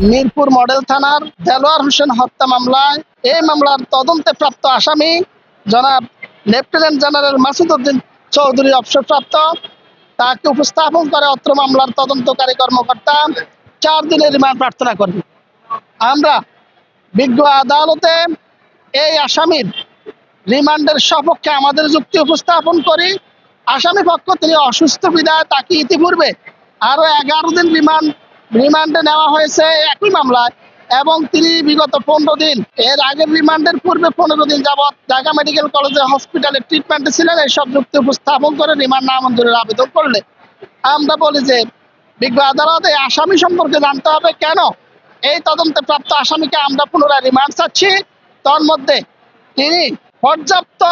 Mirpur model থানার দেলোয়ার হোসেন হত্যা মামলায় এই মামলার তদন্তে প্রাপ্ত আসামি জনাব লেফটেন্যান্ট জেনারেল মাসুদ উদ্দিন চৌধুরী অবসরপ্রাপ্ত তাকে উপস্থাপন করে অত্র মামলার তদন্তকারী কর্মকর্তা 4 দিনের রিমান্ড প্রার্থনা করবে। আমরা বিজ্ঞ আদালতে এই আসামির রিমান্ডের সপক্ষে আমাদের যুক্তি উপস্থাপন করি। আসামি পক্ষ তিনি অসুস্থ বিধায় তাকে ইতিপূর্বে আরো 11 দিন রিমান্ডে নেওয়া হয়েছে একই মামলায়, এবং তিনি বিগত 15 দিন এর আগের রিমান্ডের পূর্বে 15 দিন যাবৎ ঢাকা মেডিকেল কলেজে হসপিটালে ট্রিটমেন্টে ছিলেন। এইসব যুক্তি উপস্থাপন করে রিমান্ড নামঞ্জুরের আবেদন করলে আমরা বলি যে বিজ্ঞ আদালত এই আসামি সম্পর্কে জানতে হবে কেন এই তদন্তে প্রাপ্ত আসামিকে আমরা পুনরায় রিমান্ড চাচ্ছি। তার মধ্যে তিনি পর্যাপ্ত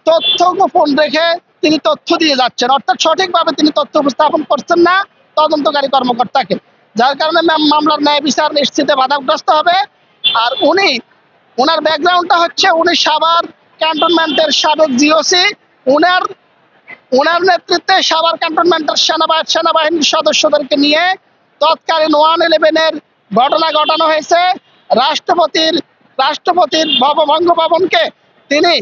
তথ্য গোপন রেখে তিনি তথ্য দিয়ে যাচ্ছেন, অর্থাৎ সঠিকভাবে তিনি তথ্য উপস্থাপন করছেন না তদন্তকারী কর্মকর্তাকে, যার কারণে মামলার ন্যায় বিচার নিশ্চিতে বাধাগ্রস্ত হবে। আর ওনার ব্যাকগ্রাউন্ডটা হচ্ছে উনি সাভার ক্যান্টনমেন্টের সাবেক জিওসি। ওনার নেতৃত্বে সাভার ক্যান্টনমেন্টের সেনাবাহিনীর সদস্যদেরকে নিয়ে তৎকালীন 111-এর ঘটনা ঘটানো হয়েছে। রাষ্ট্রপতির বঙ্গভবনকে তিনি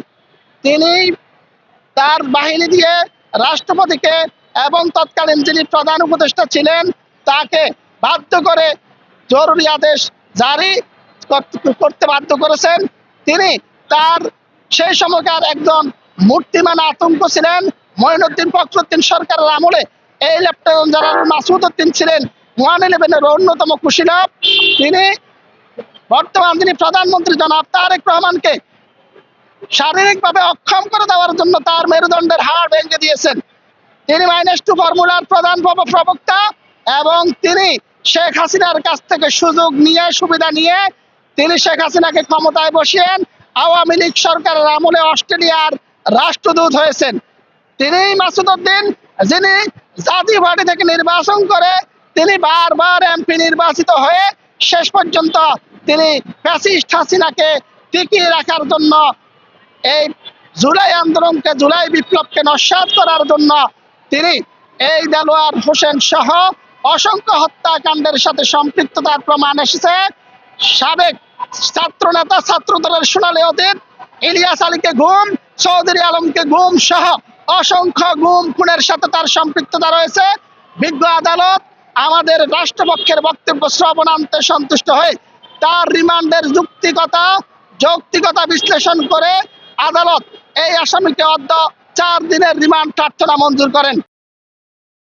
তার বাহিনী দিয়ে রাষ্ট্রপতিকে এবং তৎকালীন যিনি প্রধান উপদেষ্টা ছিলেন তাকে বাধ্য করে জরুরি আদেশ জারি করতে বাধ্য করেছেন। তিনি তার সেই সময়কার একজন মূর্তিমান আতঙ্ক ছিলেন মঈনুদ্দিন ফখরুদ্দিন সরকারের আমলে। এই লেফটেন্যান্ট জেনারেল মাসুদ উদ্দিন ছিলেন 111-এর অন্যতম কুশীলব। তিনি যিনি প্রধানমন্ত্রী জনাব তারেক রহমানকে শারীরিকভাবে অক্ষম করে দেওয়ার জন্য তার মেরুদণ্ডের হাড় ভেঙে দিয়েছেন। তিনি -2 ফর্মুলার প্রধান প্রবক্তা, এবং তিনি শেখ হাসিনার কাছ থেকে সুবিধা নিয়ে তিনি শেখ হাসিনাকে ক্ষমতায় বসিয়েন। আওয়ামী লীগ সরকারের আমলে অস্ট্রেলিয়ার রাষ্ট্রদূত হয়েছেন। তিনি মাসুদ উদ্দিন, যিনি জাতীয় পার্টি থেকে নির্বাচন করে তিনি বারবার এমপি নির্বাচিত হয়ে শেষ পর্যন্ত তিনি ফ্যাসিস্ট হাসিনাকে টিকিয়ে রাখার জন্য এই জুলাই বিপ্লবকে নস্যাৎ করার জন্য তিনি এই দেলোয়ার হোসেন সহ অসংখ্য হত্যাকাণ্ডের সাথে সম্পৃক্ততার প্রমাণ এসেছে। সাবেক ছাত্রনেতা ছাত্রদলের সোনালী অতীত ইলিয়াস আলীকে গুম, চৌধুরী আলমকে গুম সহ অসংখ্য গুম খুনের সাথে তার সম্পৃক্ততা রয়েছে। বিজ্ঞ আদালত আমাদের রাষ্ট্রপক্ষের বক্তব্য শ্রবণান্তে সন্তুষ্ট হয়ে তার রিমান্ডের যৌক্তিকতা বিশ্লেষণ করে আদালত এই আসামিকে 4 দিনের রিমান্ড প্রার্থনা মঞ্জুর করেন।